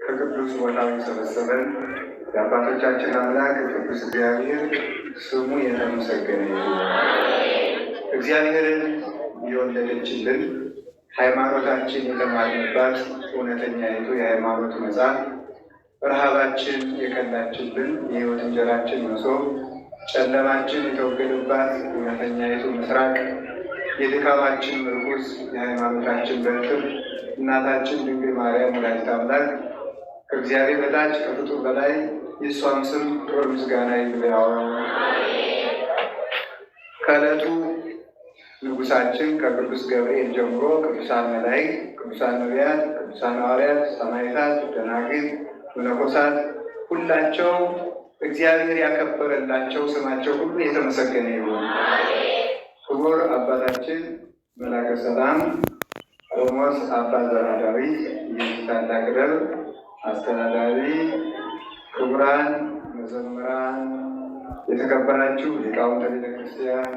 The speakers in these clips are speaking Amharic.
ከቅዱስ ቦታው የሰበሰበን የአባቶቻችን አምላክ ቅዱስ እግዚአብሔር ስሙ የተመሰገነ ይሁን። እግዚአብሔርን የወለደችልን ሃይማኖታችን የተማርንባት እውነተኛይቱ የሃይማኖት መጽሐፍ ረሃባችን የቀላችልን የሕይወት እንጀራችን መሶብ ጨለማችን የተወገደባት እውነተኛይቱ ምስራቅ የድካማችን ምርኩዝ የሃይማኖታችን በትር እናታችን ድንግል ማርያም ወላዲተ አምላክ ከእግዚአብሔር በታች ከፍጡር በላይ የእሷም ስም ክብር ምስጋና ይግባው። ከዕለቱ ንጉሳችን ከቅዱስ ገብርኤል ጀምሮ ቅዱሳን መላእክት፣ ቅዱሳን ነቢያት፣ ቅዱሳን ሐዋርያት፣ ሰማዕታት፣ ደናግል፣ መነኮሳት ሁላቸው እግዚአብሔር ያከበረላቸው ስማቸው ሁሉ የተመሰገነ ይሁን። ክቡር አባታችን መላከ ሰላም ቆሞስ አባ ዘርዓ ዳዊት የዚህ ታላቅ ደብር አስተዳዳሪ፣ ክቡራን መዘምራን፣ የተከበራችሁ ሊቃውንተ ቤተ ክርስቲያን፣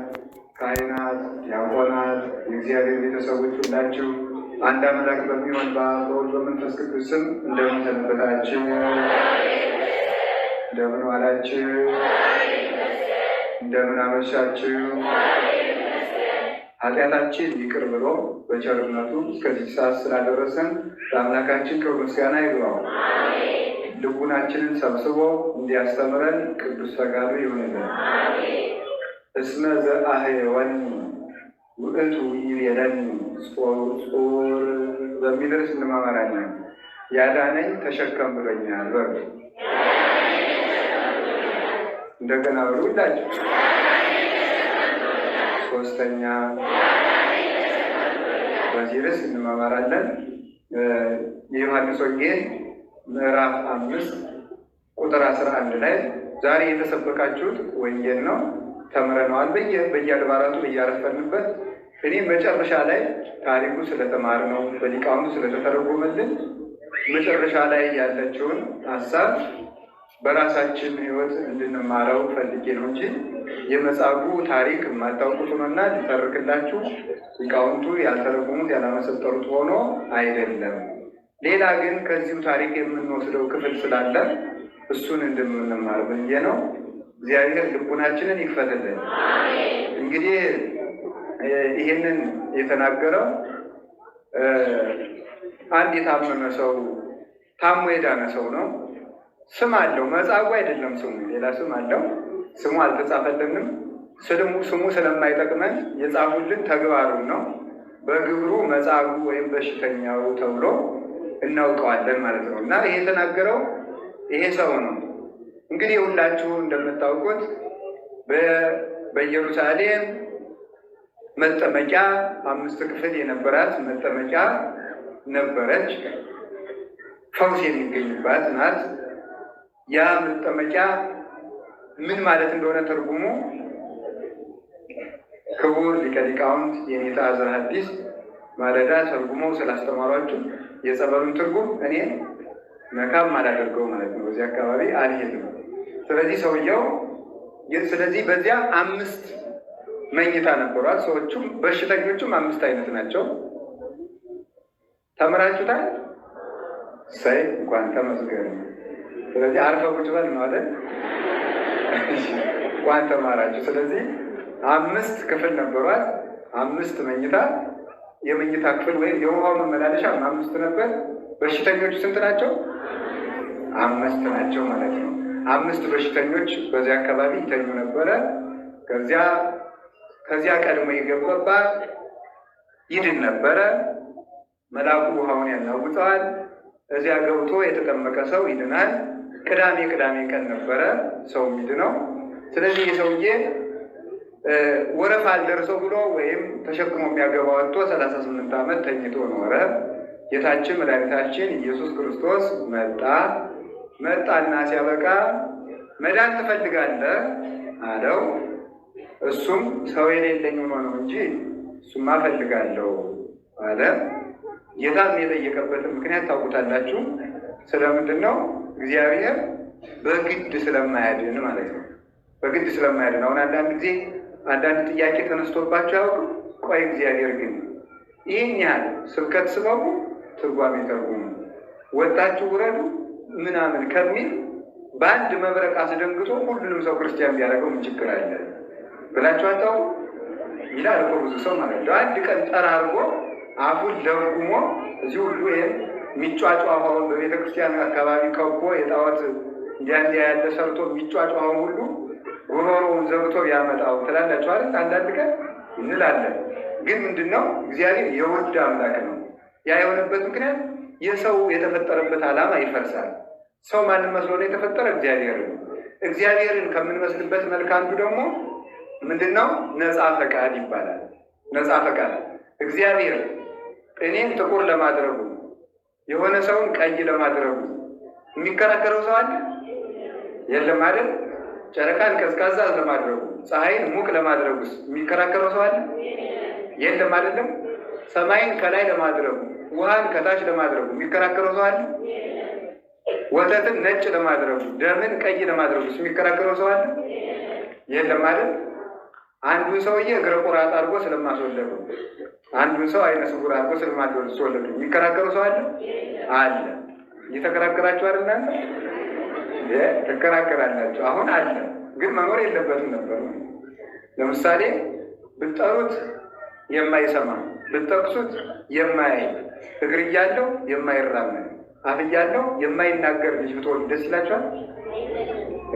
ካህናት፣ ዲያቆናት፣ የእግዚአብሔር ቤተሰቦች ሁላችሁ አንድ አምላክ በሚሆን በአብ በወልድ በመንፈስ ቅዱስ ስም እንደምን ሰነበታችሁ? እንደምን ዋላችሁ? እንደምን አመሻችሁ? ኃጢአታችን ይቅር ብሎ በቸርነቱ እስከዚህ ሰዓት ስላደረሰን ለአምላካችን ክብር ምስጋና ይግባው። ልቡናችንን ሰብስቦ እንዲያስተምረን ቅዱስ ፈቃዱ ይሁንልን። እስመ ዘአህየወኒ ውእቱ ይቤለኒ ጾር በሚል ርዕስ እንማማራለን። ያዳነኝ ተሸከም ብሎኛል በሉ። እንደገና በሉ ሁላችሁ። ሶስተኛ በዚህ ርዕስ እንማማራለን። የዮሐንስ ወንጌል ምዕራፍ 5 ቁጥር 11 ላይ ዛሬ የተሰበካችሁት ወንጌል ነው። ተምረነዋል በየአድባራቱ እያረፈንበት። እኔ መጨረሻ ላይ ታሪኩ ስለተማርነው በሊቃውንቱ ስለተተረጎመልን መጨረሻ ላይ ያለችውን ሀሳብ በራሳችን ሕይወት እንድንማረው ፈልጌ ነው እንጂ የመጻጉዕ ታሪክ የማታውቁት ሆኖና ሊተርክላችሁ ሊቃውንቱ ያልተረጎሙት ያላመሰጠሩት ሆኖ አይደለም። ሌላ ግን ከዚሁ ታሪክ የምንወስደው ክፍል ስላለ እሱን እንደምንማር ብዬ ነው። እግዚአብሔር ልቡናችንን ይክፈትልን። እንግዲህ ይህንን የተናገረው አንድ የታመመ ሰው ታሞ የዳነ ሰው ነው። ስም አለው፣ መጻጉዕ አይደለም ስሙ፣ ሌላ ስም አለው። ስሙ አልተጻፈልንም። ስሙ ስለማይጠቅመን የጻፉልን ተግባሩን ነው። በግብሩ መጻጉዕ ወይም በሽተኛው ተብሎ እናውቀዋለን ማለት ነው። እና ይሄ የተናገረው ይሄ ሰው ነው። እንግዲህ ሁላችሁ እንደምታውቁት በኢየሩሳሌም መጠመቂያ 5 ክፍል የነበራት መጠመቂያ ነበረች። ፈውስ የሚገኝባት ናት። ያ መጠመቂያ ምን ማለት እንደሆነ ትርጉሙ ክቡር ሊቀ ሊቃውንት የኔታ ዘሐዲስ ማለዳ ተርጉመው ስላስተማሯችሁ የጸበሉን ትርጉም እኔ መካም አላደርገው ማለት ነው። በዚህ አካባቢ አልሄድም። ስለዚህ ሰውየው ስለዚህ በዚያ 5 መኝታ ነበሯት። ሰዎቹም በሽተኞቹም 5 አይነት ናቸው። ተምራችሁታል? ሳይ እንኳን ተመስገን። ስለዚህ አርፈው ቁጭ በል ነው አይደል? እንኳን ተማራችሁ። ስለዚህ 5 ክፍል ነበሯት፣ 5 መኝታ። የመኝታ ክፍል ወይም የውሃው መመላለሻ 5 ነበር። በሽተኞቹ ስንት ናቸው? 5 ናቸው ማለት ነው። 5 በሽተኞች በዚያ አካባቢ ይተኙ ነበረ። ከዚያ ቀድሞ የገባ ይድን ነበረ። መልአኩ ውሃውን ያናውጠዋል። እዚያ ገብቶ የተጠመቀ ሰው ይድናል። ቅዳሜ ቀን ነበረ ሰው የሚድነው። ስለዚህ የሰውዬ ወረፋ አልደርሰው ብሎ ወይም ተሸክሞ የሚያገባ ወጥቶ 38 ዓመት ተኝቶ ኖረ። ጌታችን መድኃኒታችን ኢየሱስ ክርስቶስ መጣና ሲያበቃ መዳን ትፈልጋለህ አለው። እሱም ሰው የሌለኝ ሆኖ ነው እንጂ እሱማ እፈልጋለሁ አለ። ጌታም የጠየቀበትን ምክንያት ታውቁታላችሁ። ስለምንድን ነው? እግዚአብሔር በግድ ስለማያድን ማለት ነው። በግድ ስለማያድን። አሁን አንዳንድ ጊዜ አንዳንድ ጥያቄ ተነስቶባቸው ያውቁ። ቆይ እግዚአብሔር ግን ይህን ያህል ስብከት ስበቡ ትርጓሜ ተርጉሙ፣ ወጣችሁ ውረዱ ምናምን ከሚል በአንድ መብረቅ አስደንግጦ ሁሉንም ሰው ክርስቲያን ቢያደርገው ምን ችግር አለ ብላችሁ አታውቁ ይላል እኮ ብዙ ሰው ማለት ነው። አንድ ቀን ጠራርጎ አፉን ለጉሞ እዚህ ሁሉ ይሄን የሚጫጫኸውን በቤተ ክርስቲያን አካባቢ ከቦ የጣዖት እንዲያ ያለ ሰርቶ የሚጫጫኸውን ሁሉ ጉሮሮውን ዘብቶ ያመጣው ትላላችሁ አይደል? አንዳንድ ቀን እንላለን። ግን ምንድነው እግዚአብሔር የውድ አምላክ ነው። ያ የሆነበት ምክንያት የሰው የተፈጠረበት ዓላማ ይፈርሳል። ሰው ማንን መስሎ ነው የተፈጠረ? እግዚአብሔር ነው። እግዚአብሔርን ከምንመስልበት መልክ አንዱ ደግሞ ምንድነው? ነፃ ፈቃድ ይባላል። ነፃ ፈቃድ እግዚአብሔር እኔን ጥቁር ለማድረጉ የሆነ ሰውን ቀይ ለማድረጉ የሚከራከረው ሰው አለ? የለም አይደል? ጨረቃን ቀዝቃዛ ለማድረጉ ፀሐይን ሙቅ ለማድረጉስ የሚከራከረው ሰው አለ? የለም አይደለም? ሰማይን ከላይ ለማድረጉ ውሃን ከታች ለማድረጉ የሚከራከረው ሰው አለ? ወተትን ነጭ ለማድረጉ ደምን ቀይ ለማድረጉስ የሚከራከረው ሰው አለ? የለም አይደል? አንዱን ሰውዬ እግረ ቁራጥ አድርጎ ስለማስወለዱ አንዱን ሰው አይነ ስውር አድርጎ ስለማስወለዱ የሚከራከረው ሰው አለ? አለ። እየተከራከራችሁ አይደል? እናንተ ትከራከራላችሁ። አሁን አለ፣ ግን መኖር የለበትም ነበር። ለምሳሌ ብትጠሩት የማይሰማ ብትጠቅሱት የማያይ እግር እያለው የማይራመድ አፍ እያለው የማይናገር ልጅ ብትወልዱ ደስ ይላችኋል?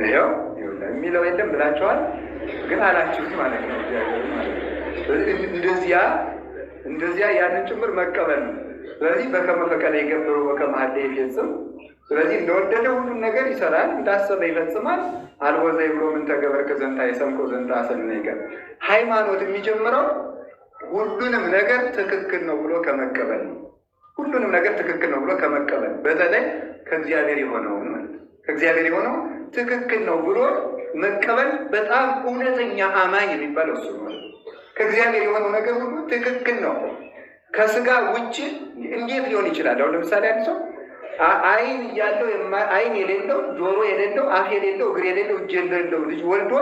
ይኸው የሚለው የለም ብላችኋል፣ ግን አላችሁት ማለት ነው። እንደዚያ ያንን ጭምር መቀበል ነው። ስለዚህ በከመ ፈቀደ ይገብሩ በከመ ሀደየ ይፈጽም። ስለዚህ እንደወደደ ሁሉም ነገር ይሰራል፣ እንዳሰበ ይፈጽማል። አልቦ ዘይብሎ ምን ተገበርከ ዘንተ ይሰምኮ ዘንተ አሰነ ይቀር። ሃይማኖት የሚጀምረው ሁሉንም ነገር ትክክል ነው ብሎ ከመቀበል ነው። ሁሉንም ነገር ትክክል ነው ብሎ ከመቀበል፣ በተለይ ከእግዚአብሔር የሆነውን ማለት ከእግዚአብሔር የሆነው ትክክል ነው ብሎ መቀበል በጣም እውነተኛ አማኝ የሚባለው እሱ ነው። ከእግዚአብሔር የሆነው ነገር ሁሉ ትክክል ነው። ከስጋ ውጭ እንዴት ሊሆን ይችላል? አሁን ለምሳሌ አንድ ሰው አይን እያለው አይን የሌለው ጆሮ የሌለው አፍ የሌለው እግር የሌለው እጅ የሌለው ልጅ ወልዶ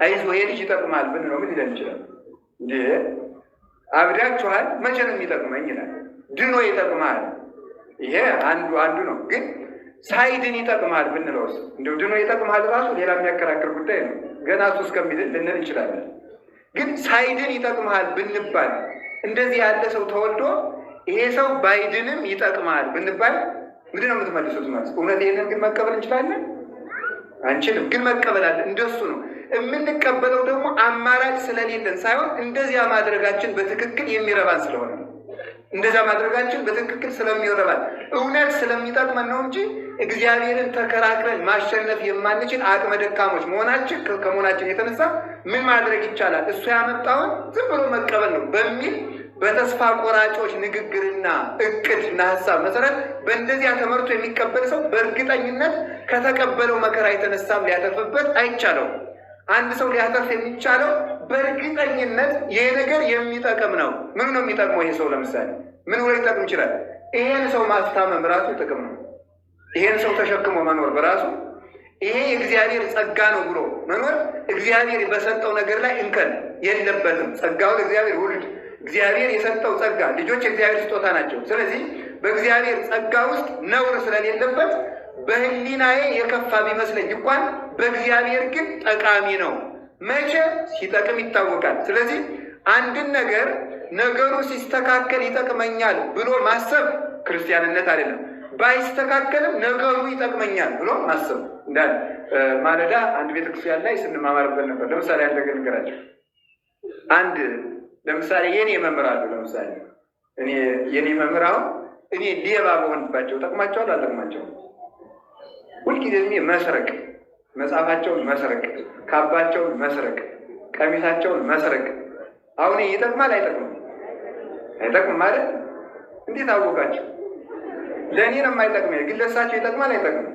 አይዞህ ይሄ ልጅ ይጠቅማል ብንለው ምን ሊለን ይችላል? እንዴ አብዳችኋል፣ መቼ ነው የሚጠቅመኝ ይላል። ድኖ ይጠቅማል። ይሄ አንዱ ነው። ግን ሳይድን ይጠቅማል ብንለውስ እንደው ድኖ ይጠቅማል ራሱ ሌላ የሚያከራክር ጉዳይ ነው። ገና እሱ እስከሚድን ልንል እንችላለን። ግን ሳይድን ይጠቅማል ብንባል እንደዚህ ያለ ሰው ተወልዶ ይሄ ሰው ባይድንም ይጠቅማል ብንባል ምንድን ነው የምትመልሱት? ማለት እውነት ይሄንን ግን መቀበል እንችላለን? አንችልም። ግን መቀበል አለ። እንደሱ ነው የምንቀበለው። ደግሞ አማራጭ ስለሌለን ሳይሆን እንደዚያ ማድረጋችን በትክክል የሚረባን ስለሆነ እንደዚያ ማድረጋችን በትክክል ስለሚረባን እውነት ስለሚጠቅመን ነው እንጂ እግዚአብሔርን ተከራክረን ማሸነፍ የማንችል አቅመ ደካሞች ከመሆናችን የተነሳ ምን ማድረግ ይቻላል? እሱ ያመጣውን ዝም ብሎ መቀበል ነው በሚል በተስፋ ቆራጮች ንግግርና እቅድና ሀሳብ መሰረት በእንደዚያ ተመርቶ የሚቀበል ሰው በእርግጠኝነት ከተቀበለው መከራ የተነሳም ሊያተርፍበት አይቻለውም። አንድ ሰው ሊያተርፍ የሚቻለው በእርግጠኝነት ይሄ ነገር የሚጠቅም ነው። ምን ነው የሚጠቅመው? ይሄ ሰው ለምሳሌ ምን ብሎ ሊጠቅም ይችላል? ይሄን ሰው ማስታመም በራሱ ጥቅም ነው። ይሄን ሰው ተሸክሞ መኖር በራሱ ይሄ የእግዚአብሔር ጸጋ ነው ብሎ መኖር እግዚአብሔር በሰጠው ነገር ላይ እንከን የለበትም። ጸጋው እግዚአብሔር ውልድ እግዚአብሔር የሰጠው ጸጋ ልጆች የእግዚአብሔር ስጦታ ናቸው። ስለዚህ በእግዚአብሔር ጸጋ ውስጥ ነውር ስለሌለበት በሕሊናዬ የከፋ ቢመስለኝ እንኳን በእግዚአብሔር ግን ጠቃሚ ነው። መቼ ሲጠቅም ይታወቃል። ስለዚህ አንድን ነገር ነገሩ ሲስተካከል ይጠቅመኛል ብሎ ማሰብ ክርስቲያንነት አይደለም። ባይስተካከልም ነገሩ ይጠቅመኛል ብሎ ማሰብ እንዳለ ማለዳ አንድ ቤተክርስቲያን ላይ ስንማማርበት ነበር። ለምሳሌ አንድ ነገር ንገራቸው። አንድ ለምሳሌ የኔ መምህር አሉ። ለምሳሌ የኔ መምህር አሁን እኔ ሌባ በሆንባቸው ጠቅማቸዋል አልጠቅማቸውም? ሁልጊዜ መስረቅ፣ መጽሐፋቸውን መስረቅ፣ ካባቸውን መስረቅ፣ ቀሚሳቸውን መስረቅ አሁን ይጠቅማል አይጠቅምም? አይጠቅም ማለት እንዴት አወቃቸው? ለእኔ ነው የማይጠቅመኝ፣ ግን ለእሳቸው ይጠቅማል አይጠቅምም?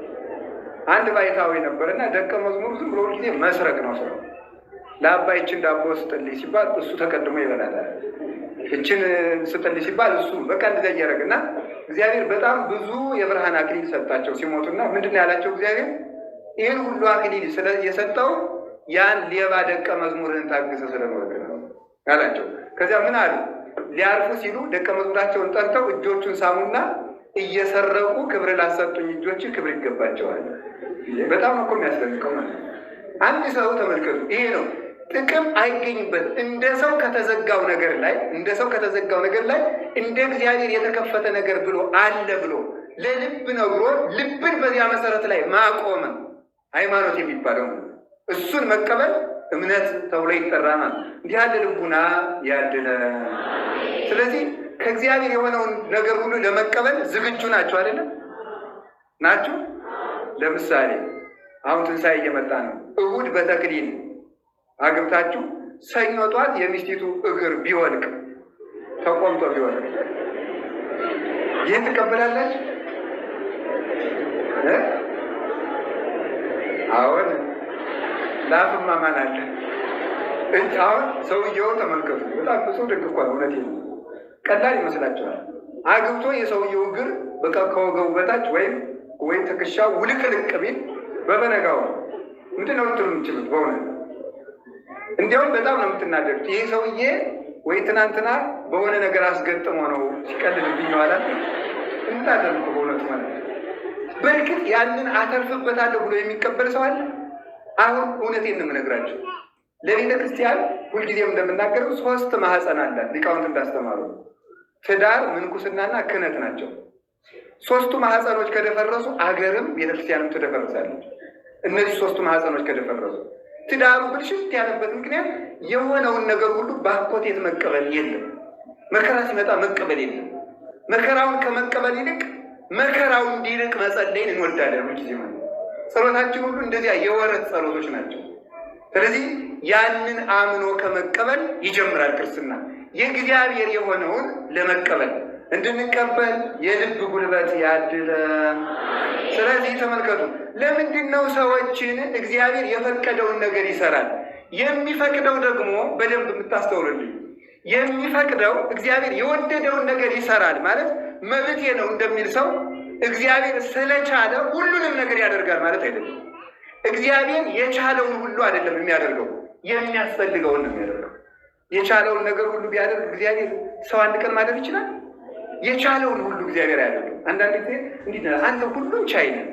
አንድ ባይታዊ ነበርና ደቀ መዝሙሩ ዝም ብሎ ሁልጊዜ መስረቅ ነው ስራው። ለአባ ይችን ዳቦ ስጥልኝ ሲባል እሱ ተቀድሞ ይበላታል። ይችን ስጥልኝ ሲባል እሱ በቃ እንደዚያ እያደረግና እግዚአብሔር በጣም ብዙ የብርሃን አክሊል ሰጣቸው ሲሞቱና ምንድን ነው ያላቸው? እግዚአብሔር ይህን ሁሉ አክሊል የሰጠው ያን ሌባ ደቀ መዝሙርህን ታግሰ ስለኖርክ ነው ያላቸው። ከዚያ ምን አሉ? ሊያርፉ ሲሉ ደቀ መዝሙራቸውን ጠርተው እጆቹን ሳሙና እየሰረቁ ክብር ላሰጡኝ እጆች ክብር ይገባቸዋል። በጣም እኮ የሚያስደንቀው ማለት ነው። አንድ ሰው ተመልከቱ፣ ይሄ ነው ጥቅም አይገኝበት። እንደ ሰው ከተዘጋው ነገር ላይ እንደ እግዚአብሔር የተከፈተ ነገር ብሎ አለ ብሎ ለልብ ነግሮ ልብን በዚያ መሰረት ላይ ማቆምን ሃይማኖት የሚባለው ነው። እሱን መቀበል እምነት ተብሎ ይጠራናል። እንዲህ ያለ ልቡና ያድለ። ስለዚህ ከእግዚአብሔር የሆነውን ነገር ሁሉ ለመቀበል ዝግጁ ናቸው አይደለም? ናችሁ? ለምሳሌ አሁን ትንሣኤ እየመጣ ነው። እሑድ በተክሊል አግብታችሁ ሰኞ ጧት የሚስቲቱ እግር ቢወልቅ ተቆምጦ ቢወልቅ ይህን ትቀበላላችሁ? አሁን ላፍማ ማን አለ? አሁን ሰውየው ተመልከቱ። በጣም ብዙ ደግ እኮ ነው። እውነቴን ነው። ቀላል ይመስላችኋል? አግብቶ የሰውየው እግር በቃ ከወገቡ በታች ወይም ትከሻው ውልቅልቅ ቢል በበነጋው ምንድን ነው ልትሉ የምትችሉት? በእውነት እንዲያውም በጣም ነው የምትናደዱት። ይሄ ሰውዬ ወይ ትናንትና በሆነ ነገር አስገጥሞ ነው ሲቀልድብኝ ነው አላት እንታደርኩ። በእውነቱ ማለት ነው። በእርግጥ ያንን አተርፍበታለሁ ብሎ የሚቀበል ሰው አለ? አሁን እውነቴን ነው የምነግራቸው። ለቤተ ክርስቲያን ሁልጊዜም እንደምናገረው 3 ማህፀን አላት። ሊቃውንት እንዳስተማሩ ትዳር፣ ምንኩስናና ክህነት ናቸው። 3ቱ ማህፀኖች ከደፈረሱ አገርም ቤተክርስቲያንም ትደፈርሳለች። እነዚህ 3ቱ ማህፀኖች ከደፈረሱ ትዳሩ ብልሽት ያለበት ምክንያት የሆነውን ነገር ሁሉ በአኮቴት መቀበል የለም። መከራ ሲመጣ መቀበል የለም። መከራውን ከመቀበል ይልቅ መከራው እንዲልቅ መጸለይን እንወዳለን። ሁልጊዜ ማለት ጸሎታችን ሁሉ እንደዚያ የወረት ጸሎቶች ናቸው። ስለዚህ ያንን አምኖ ከመቀበል ይጀምራል ክርስትና። የእግዚአብሔር የሆነውን ለመቀበል እንድንቀበል የልብ ጉልበት ያድለን። ስለዚህ ተመልከቱ፣ ለምንድን ነው ሰዎችን እግዚአብሔር የፈቀደውን ነገር ይሰራል? የሚፈቅደው ደግሞ በደንብ የምታስተውልልኝ፣ የሚፈቅደው እግዚአብሔር የወደደውን ነገር ይሰራል ማለት መብቴ ነው እንደሚል ሰው እግዚአብሔር ስለቻለ ሁሉንም ነገር ያደርጋል ማለት አይደለም። እግዚአብሔር የቻለውን ሁሉ አይደለም የሚያደርገው፣ የሚያስፈልገውን ነው የሚያደርገው። የቻለውን ነገር ሁሉ ቢያደርግ እግዚአብሔር ሰው አንድ ቀን ማድረግ ይችላል? የቻለውን ሁሉ እግዚአብሔር ያደርገው። አንዳንድ ጊዜ እንዲህ አንተ ሁሉን ቻይ ነህ፣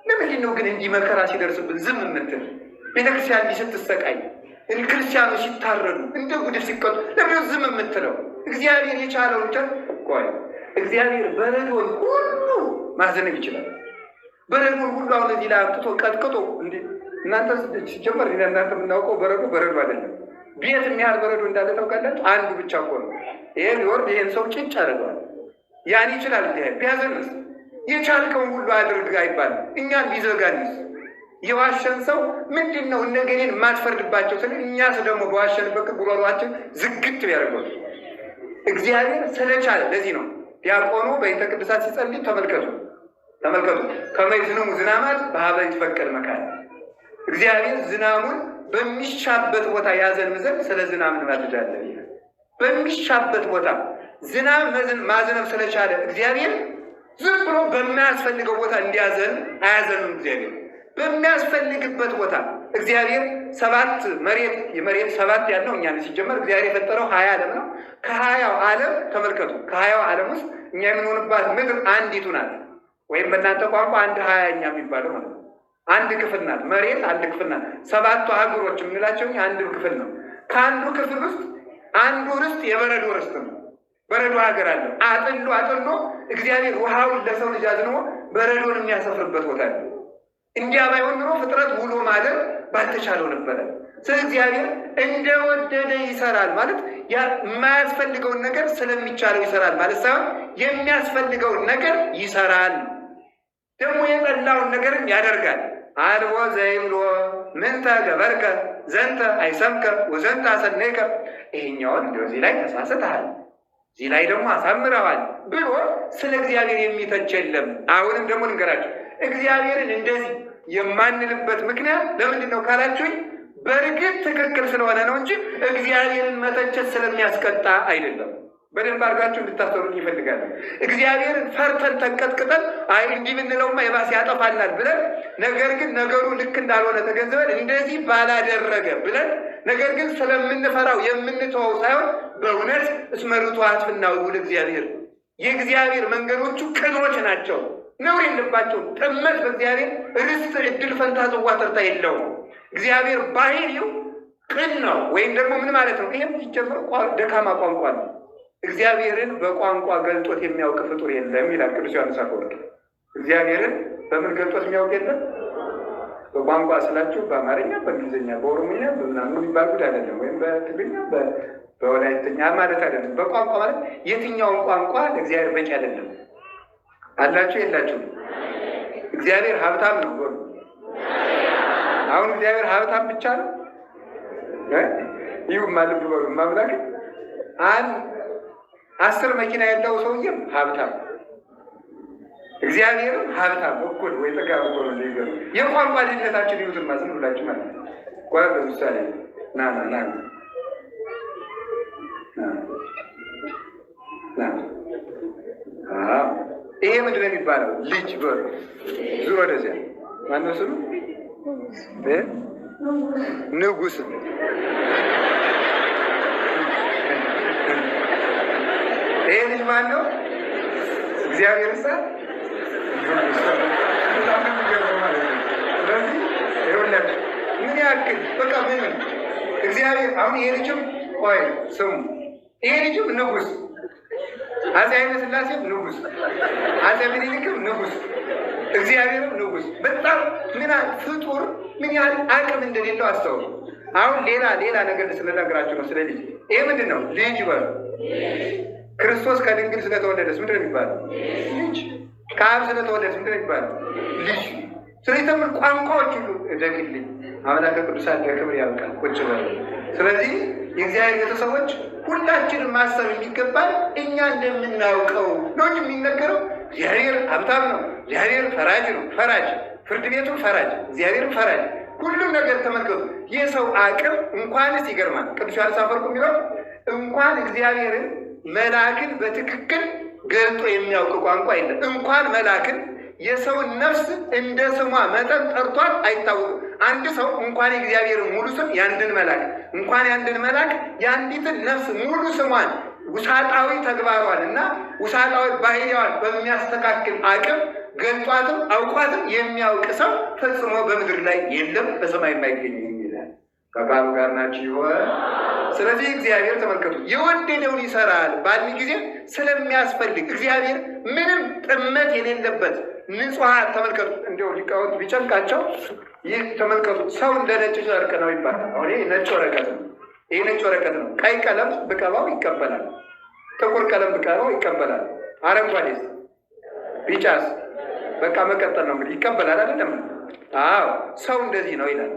ለምንድን ነው ግን እንዲህ መከራ ሲደርስብን ዝም የምትል? ቤተክርስቲያን እንዲህ ስትሰቃይ፣ ክርስቲያኖች ሲታረዱ፣ እንደ ጉድፍ ሲቀጡ ለምን ዝም የምትለው? እግዚአብሔር የቻለውን ቆይ እግዚአብሔር በረዶን ሁሉ ማዘነብ ይችላል። በረዶን ሁሉ አሁን እዚህ ላይ አምጥቶ ቀጥቅጦ እንዴ! እናንተ ሲጀመር እናንተ የምናውቀው በረዶ አይደለም። ቤት የሚያህል በረዶ እንዳለ ታውቃላችሁ? አንዱ ብቻ እኮ ነው። ይሄ ቢወርድ ይሄን ሰው ጭጭ አደርገዋል። ያን ይችላል እግዚአብሔር ቢያዘንስ? የቻልከውን ሁሉ አድርግ አይባልም። እኛን ቢዘጋንስ? የዋሸን ሰው ምንድን ነው እነገሌን የማትፈርድባቸው ስለ እኛስ ደግሞ በዋሸንበት ጉሮሯችን ዝግት ቢያደርገው እግዚአብሔር ስለቻለ። ለዚህ ነው ዲያቆኑ በይንተ ቅድሳት ሲጸልይ ተመልከቱ ከመይዝንሙ ዝናማት በሀበ ይትፈቀድ መካን። እግዚአብሔር ዝናሙን በሚሻበት ቦታ ያዘን ዘንድ ስለ ዝናም እንማልዳለን። በሚሻበት ቦታ ዝናብ ማዝነብ ስለቻለ እግዚአብሔር ዝም ብሎ በማያስፈልገው ቦታ እንዲያዘን አያዘንም። እግዚአብሔር በሚያስፈልግበት ቦታ እግዚአብሔር የመሬት 7 ያለው እኛ ሲጀመር እግዚአብሔር የፈጠረው 20 ዓለም ነው። ከ20ው ዓለም ተመልከቱ፣ ከ20ው ዓለም ውስጥ እኛ የምንሆንባት ምድር አንዲቱ ናት። ወይም በእናንተ ቋንቋ 1/20 የሚባለው ማለት ነው። አንድ ክፍል ናት መሬት፣ አንድ ክፍል ናት። 7ቱ ሀገሮች የምንላቸው አንድ ክፍል ነው። ከአንዱ ክፍል ውስጥ አንዱ ርስት የበረዶ ርስት ነው። በረዶ ሀገር አለው። አጥሎ እግዚአብሔር ውሃውን ለሰው ልጅ አዝንቦ በረዶን የሚያሰፍርበት ቦታ ነው። እንዲያ ባይሆን ኖሮ ፍጥረት ውሎ ማደር ባልተቻለው ነበረ። ስለዚህ እግዚአብሔር እንደወደደ ይሰራል ማለት የማያስፈልገውን ነገር ስለሚቻለው ይሰራል ማለት ሳይሆን የሚያስፈልገውን ነገር ይሰራል። ደግሞ የጠላውን ነገርም ያደርጋል። አልቦ ዘይብሎ ምንተ ገበርከ ዘንተ አይሰምከ ወዘንተ አሰነይከ። ይሄኛውን እንደዚህ ላይ ተሳስተሃል፣ እዚህ ላይ ደግሞ አሳምረዋል ብሎ ስለ እግዚአብሔር የሚተች የለም። አሁንም ደግሞ ልንገራችሁ፣ እግዚአብሔርን እንደዚህ የማንልበት ምክንያት ለምንድን ነው ካላችሁኝ፣ በእርግጥ ትክክል ስለሆነ ነው እንጂ እግዚአብሔርን መተቸት ስለሚያስቀጣ አይደለም። በደንብ አድርጋችሁ እንድታስተውሉ ይፈልጋል። እግዚአብሔርን ፈርተን ተንቀጥቅጠን አይ እንዲህ ብንለውማ የባሰ ያጠፋናል ብለን ነገር ግን ነገሩ ልክ እንዳልሆነ ተገንዝበን እንደዚህ ባላደረገ ብለን ነገር ግን ስለምንፈራው የምንተወው ሳይሆን በእውነት እስመ ርቱዓት ፍናዊሁ ለእግዚአብሔር የእግዚአብሔር መንገዶቹ ቅኖች ናቸው፣ ነውር የለባቸው። ጥመት በእግዚአብሔር ርስት እድል ፈንታ ጽዋ ተርታ የለውም። እግዚአብሔር ባህሪው ቅን ነው። ወይም ደግሞ ምን ማለት ነው? ይህም ሲጀምር ደካማ ቋንቋ ነው። እግዚአብሔርን በቋንቋ ገልጦት የሚያውቅ ፍጡር የለም ይላል ቅዱስ ዮሐንስ አፈወርቅ። እግዚአብሔርን በምን ገልጦት የሚያውቅ የለም? በቋንቋ ስላችሁ በአማርኛ፣ በእንግሊዝኛ፣ በኦሮሞኛ በምናምን የሚባል ጉዳይ አይደለም። ወይም በትግርኛ በወላይትኛ ማለት አይደለም። በቋንቋ ማለት የትኛውን ቋንቋ ለእግዚአብሔር በቂ አይደለም። አላችሁ የላችሁ? እግዚአብሔር ሀብታም ነው። አሁን እግዚአብሔር ሀብታም ብቻ ነው? ይሁ ማለት በሉ ማምላክ 10 መኪና ያለው ሰውዬም ሀብታም፣ እግዚአብሔርም ሀብታም እኩል ወይ ጥጋብ እኮ ነው። ሊገሩ የቋንቋ ልዩነታችን ይሁትን ማዝም ብላችሁ ማለት ነው። ቆይ በምሳሌ ና ይሄ ምንድን ነው የሚባለው? ልጅ በሉ ዙሮ ወደዚያ ማነው ስሉ ንጉስ። ይሄ ልጅ ማን ነው? እግዚአብሔር ሳ ስለዚህ ይኸውላችሁ ምን ያክል በቃ ምንም እግዚአብሔር አሁን ይሄ ልጅም ቆይ ስሙ፣ ይሄ ልጅም ንጉስ፣ አፄ ኃይለ ሥላሴም ንጉስ፣ አፄ ምኒልክም ንጉስ፣ እግዚአብሔርም ንጉስ። በጣም ምን ፍጡር ምን ያህል አቅም እንደሌለው አስተውሉ። አሁን ሌላ ነገር ስለነገራችሁ ነው ስለ ልጅ። ይሄ ምንድን ነው? ልጅ በሉ። ክርስቶስ ከድንግል ስለተወለደስ ምንድን ነው የሚባለው? ልጅ። ከአብ ስለተወለደስ ምንድን ነው የሚባለው? ልጅ። ስለዚህ ተምር ቋንቋዎች ሁሉ ደግልኝ አምላከ ቅዱሳን ለክብር ያብቃል። ቁጭ በሉ። ስለዚህ የእግዚአብሔር ቤተሰቦች ሁላችንም ማሰብ የሚገባል እኛ እንደምናውቀው ነው እንጂ የሚነገረው እግዚአብሔር ሀብታም ነው፣ እግዚአብሔር ፈራጅ ነው፣ ፈራጅ ፍርድ ቤቱን ፈራጅ፣ እግዚአብሔርን ፈራጅ፣ ሁሉም ነገር ተመልከቱ። የሰው አቅም እንኳንስ ይገርማል። ቅዱስ ዮሐንስ አፈወርቅ የሚለው እንኳን እግዚአብሔርን መልአክን በትክክል ገልጦ የሚያውቅ ቋንቋ የለም። እንኳን መልአክን የሰውን ነፍስ እንደ ስሟ መጠን ጠርቷል አይታወቅም። አንድ ሰው እንኳን የእግዚአብሔርን ሙሉ ስም ያንድን መልአክ እንኳን ያንድን መልአክ የአንዲትን ነፍስ ሙሉ ስሟን ውሳጣዊ ተግባሯን እና ውሳጣዊ ባህሪዋን በሚያስተካክል አቅም ገልጧትም አውቋትም የሚያውቅ ሰው ፈጽሞ በምድር ላይ የለም፣ በሰማይ የማይገኝ ይላል። ከቃሉ ጋር ናችሁ ይሆን? ስለዚህ እግዚአብሔር ተመልከቱ የወደደውን ይሰራል ባልን ጊዜ ስለሚያስፈልግ እግዚአብሔር ምንም ጥመት የሌለበት ንጹሐን ተመልከቱ። እንዲያው ሊቃውንት ቢጨንቃቸው ይህ ተመልከቱ ሰው እንደ ነጭ ጨርቅ ነው ይባላል። አሁን ይህ ነጭ ወረቀት ነው። ይህ ነጭ ወረቀት ነው። ቀይ ቀለም ብቀባው ይቀበላል። ጥቁር ቀለም ብቀባው ይቀበላል። አረንጓዴስ ቢጫስ በቃ መቀጠል ነው እንግዲህ ይቀበላል አይደለም? አዎ ሰው እንደዚህ ነው ይላል።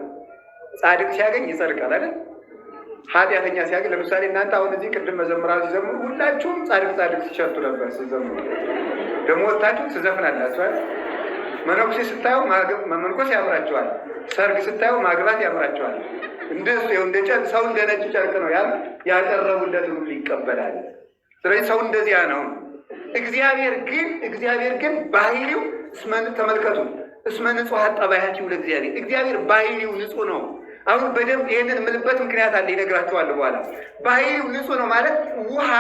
ጻድቅ ሲያገኝ ይጸድቃል አይደል? ኃጢአተኛ ሲያገኝ ለምሳሌ እናንተ አሁን እዚህ ቅድም መዘምራን ሲዘምሩ ሁላችሁም ጻድቅ ሲሸቱ ነበር ሲዘምሩ። ደግሞ ወጣችሁ ትዘፍናላችሁ። መነኩሴ ስታዩ መመንኮስ ያምራቸዋል። ሰርግ ስታዩ ማግባት ያምራቸዋል። እንደሱ ሰው እንደ ነጭ ጨርቅ ነው ያቀረቡለት ሁሉ ይቀበላል። ስለዚህ ሰው እንደዚያ ነው። እግዚአብሔር ግን ባህሪው ተመልከቱ እስመ ንጹሐ ጠባያቲሁ ለእግዚአብሔር። እግዚአብሔር ባህሪው ንጹህ ነው። አሁን በደንብ ይህንን የምልበት ምክንያት አለ፣ ይነግራችኋለሁ በኋላ። ባህሪው ንጹህ ነው ማለት ውሃ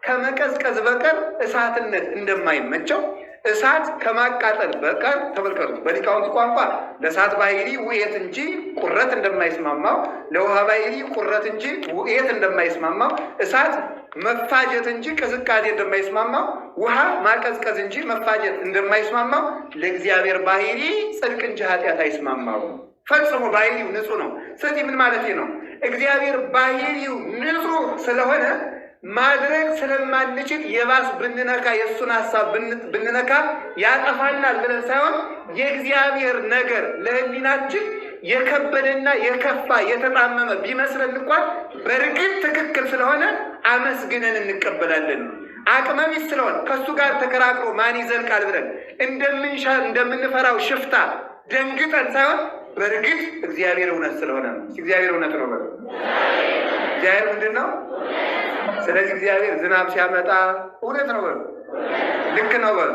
ከመቀዝቀዝ በቀር እሳትነት እንደማይመቸው እሳት ከማቃጠል በቀር ተመልከቱ፣ በሊቃውንት ቋንቋ ለእሳት ባህሪ ውኤት እንጂ ቁረት እንደማይስማማው፣ ለውሃ ባህሪ ቁረት እንጂ ውኤት እንደማይስማማው፣ እሳት መፋጀት እንጂ ቅዝቃዜ እንደማይስማማው፣ ውሃ ማቀዝቀዝ እንጂ መፋጀት እንደማይስማማው፣ ለእግዚአብሔር ባህሪ ጽድቅ እንጂ ኃጢአት አይስማማው። ፈጽሞ ባህሪው ንጹህ ነው። ስለዚህ ምን ማለት ነው? እግዚአብሔር ባህሪው ንጹህ ስለሆነ ማድረግ ስለማንችል የባስ ብንነካ የእሱን ሀሳብ ብንነካ ያጠፋናል ብለን ሳይሆን የእግዚአብሔር ነገር ለሕሊናችን የከበደና የከፋ የተጣመመ ቢመስለን እንኳን በእርግጥ ትክክል ስለሆነ አመስግነን እንቀበላለን። አቅመቢስ ስለሆነ ከእሱ ጋር ተከራክሮ ማን ይዘልቃል ብለን እንደምንፈራው ሽፍታ ደንግጠን ሳይሆን በእርግጥ እግዚአብሔር እውነት ስለሆነ ነው። እግዚአብሔር እውነት ነው በሉ። እግዚአብሔር ምንድን ነው? ስለዚህ እግዚአብሔር ዝናብ ሲያመጣ እውነት ነው በሉ፣ ልክ ነው በሉ።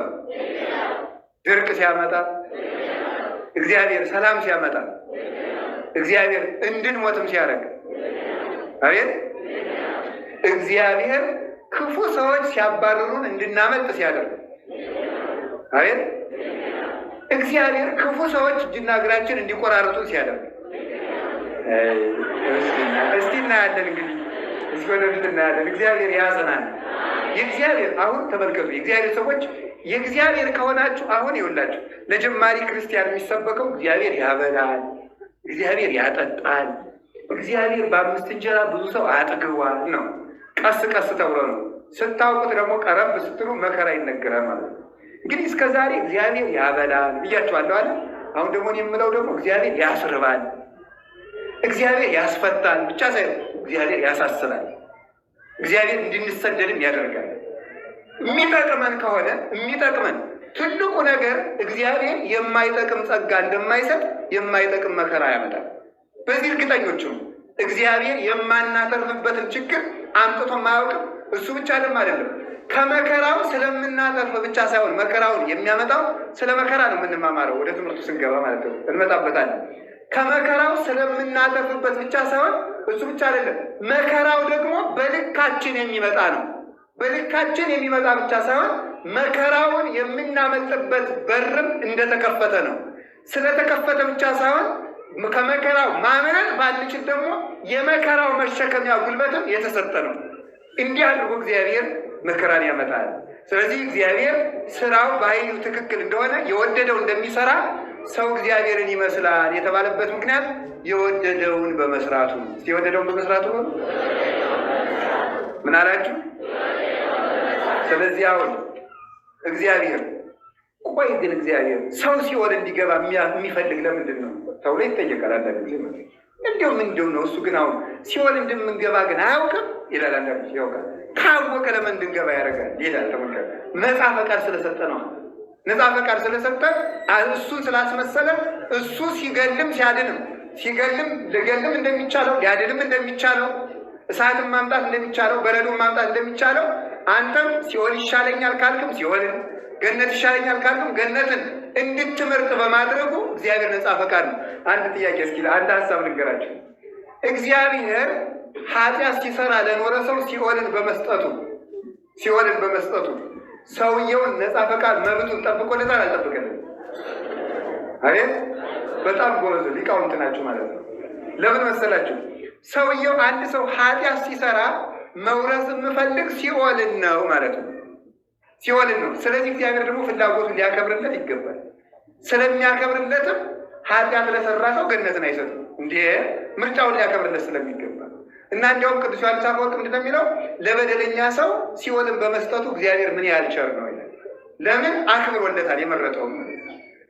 ድርቅ ሲያመጣ እግዚአብሔር ሰላም ሲያመጣ እግዚአብሔር እንድንሞትም ሲያደርግ አቤት እግዚአብሔር ክፉ ሰዎች ሲያባርሩን እንድናመልጥ ሲያደርግ፣ አቤት እግዚአብሔር ክፉ ሰዎች እጅና እግራችን እንዲቆራርጡን ሲያደርግ፣ እስቲ እናያለን። እንግዲህ እስኪ ወደፊት እናያለን። እግዚአብሔር ያጸናል። የእግዚአብሔር አሁን ተመልከቱ፣ የእግዚአብሔር ሰዎች የእግዚአብሔር ከሆናችሁ አሁን ይውላችሁ ለጀማሪ ክርስቲያን የሚሰበከው እግዚአብሔር ያበላል፣ እግዚአብሔር ያጠጣል፣ እግዚአብሔር በ5 እንጀራ ብዙ ሰው አጥግቧል ነው። ቀስ ቀስ ተብሎ ነው። ስታውቁት ደግሞ ቀረብ ስትሉ መከራ ይነገራል ማለት ነው። እንግዲህ እስከ ዛሬ እግዚአብሔር ያበላል ብያችኋለሁ አለ። አሁን ደግሞ የምለው ደግሞ እግዚአብሔር ያስርባል፣ እግዚአብሔር ያስፈታል ብቻ ሳይሆን እግዚአብሔር ያሳስባል፣ እግዚአብሔር እንድንሰደድም ያደርጋል። የሚጠቅመን ከሆነ የሚጠቅመን ትልቁ ነገር እግዚአብሔር የማይጠቅም ጸጋ እንደማይሰጥ የማይጠቅም መከራ ያመጣል። በዚህ እርግጠኞች ነው። እግዚአብሔር የማናተርፍበትን ችግር አምጥቶ ማያውቅም። እሱ ብቻ አይደለም ከመከራው ስለምናተርፍ ብቻ ሳይሆን መከራውን የሚያመጣው ስለ መከራ ነው የምንማማረው። ወደ ትምህርቱ ስንገባ ማለት ነው እንመጣበታለን። ከመከራው ስለምናተርፍበት ብቻ ሳይሆን እሱ ብቻ አይደለም፣ መከራው ደግሞ በልካችን የሚመጣ ነው። በልካችን የሚመጣ ብቻ ሳይሆን መከራውን የምናመልጥበት በርም እንደተከፈተ ነው። ስለተከፈተ ብቻ ሳይሆን ከመከራው ማምለጥ ባንችል ደግሞ የመከራው መሸከሚያ ጉልበትም የተሰጠ ነው። እንዲህ አድርጎ እግዚአብሔር መከራን ያመጣል። ስለዚህ እግዚአብሔር ስራው በኃይሉ ትክክል እንደሆነ የወደደው እንደሚሰራ ሰው እግዚአብሔርን ይመስላል የተባለበት ምክንያት የወደደውን በመስራቱ ነው። የወደደውን በመስራቱ ነው። ምን አላችሁ? ስለዚህ አሁን እግዚአብሔር ቆይ ግን እግዚአብሔር ሰው ሲኦል እንዲገባ የሚፈልግ ለምንድን ነው ተብሎ ይጠየቃል። አንዳንድ ጊዜ እንዲሁም ምንድን ነው እሱ ግን አሁን ሲኦል እንደምንገባ ግን አያውቅም ይላል። አንዳንድ ጊዜ ያውቃል። ካወቀ ለምን እንድንገባ ያደርጋል ይላል። ተመልከቱ፣ ነፃ ፈቃድ ስለሰጠ ነው። ነፃ ፈቃድ ስለሰጠ እሱን ስላስመሰለ እሱ ሲገልም ሲያድንም ሲገልም ልገልም እንደሚቻለው ሊያድንም እንደሚቻለው እሳትን ማምጣት እንደሚቻለው በረዶን ማምጣት እንደሚቻለው አንተም ሲኦል ይሻለኛል ካልክም ሲኦልን፣ ገነት ይሻለኛል ካልክም ገነትን እንድትመርጥ በማድረጉ እግዚአብሔር ነፃ ፈቃድ ነው። አንድ ጥያቄ እስኪ አንድ ሀሳብ ልንገራችሁ። እግዚአብሔር ኃጢአት ሲሰራ ለኖረ ሰው ሲኦልን በመስጠቱ ሰውየውን ነፃ ፈቃድ መብቱን ጠብቆለታል አልጠብቀንም? አቤት በጣም ጎበዝ ሊቃውንት ናችሁ ማለት ነው። ለምን መሰላችሁ? ሰውየው አንድ ሰው ኃጢአት ሲሰራ መውረስ የምፈልግ ሲኦልን ነው ማለት ነው። ሲኦልን ነው። ስለዚህ እግዚአብሔር ደግሞ ፍላጎቱን ሊያከብርለት ይገባል። ስለሚያከብርለትም ኃጢአት ለሰራ ሰው ገነትን አይሰጥም። እንዲህ ምርጫውን ሊያከብርለት ስለሚገባ እና እንዲያውም ቅዱስ ዮሐንስ አፈወርቅ ምንድን ነው የሚለው? ለበደለኛ ሰው ሲኦልን በመስጠቱ እግዚአብሔር ምን ያህል ቸር ነው ይላል። ለምን? አክብሮለታል የመረጠው።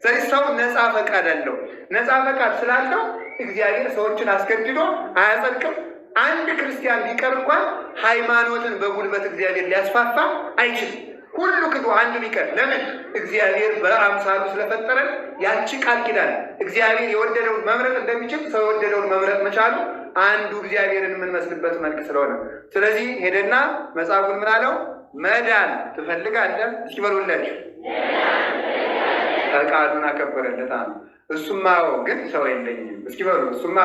ስለዚህ ሰው ነፃ ፈቃድ አለው። ነፃ ፈቃድ ስላለው እግዚአብሔር ሰዎችን አስገድዶ አያጸድቅም። አንድ ክርስቲያን ቢቀር እንኳን ሃይማኖትን በጉልበት እግዚአብሔር ሊያስፋፋ አይችልም። ሁሉ ክዶ አንዱ ቢቀር ለምን? እግዚአብሔር በአምሳሉ ስለፈጠረን ያቺ ቃል ኪዳን እግዚአብሔር የወደደውን መምረጥ እንደሚችል ሰው የወደደውን መምረጥ መቻሉ አንዱ እግዚአብሔርን የምንመስልበት መልክ ስለሆነ፣ ስለዚህ ሄደና መጽሐፉን ምን አለው? መዳን ትፈልጋለህ? እስኪ በሉላችሁ። ፈቃዱን አከበረለት። እሱማ ግን ሰው የለኝም። እስኪ በሉ እሱማ።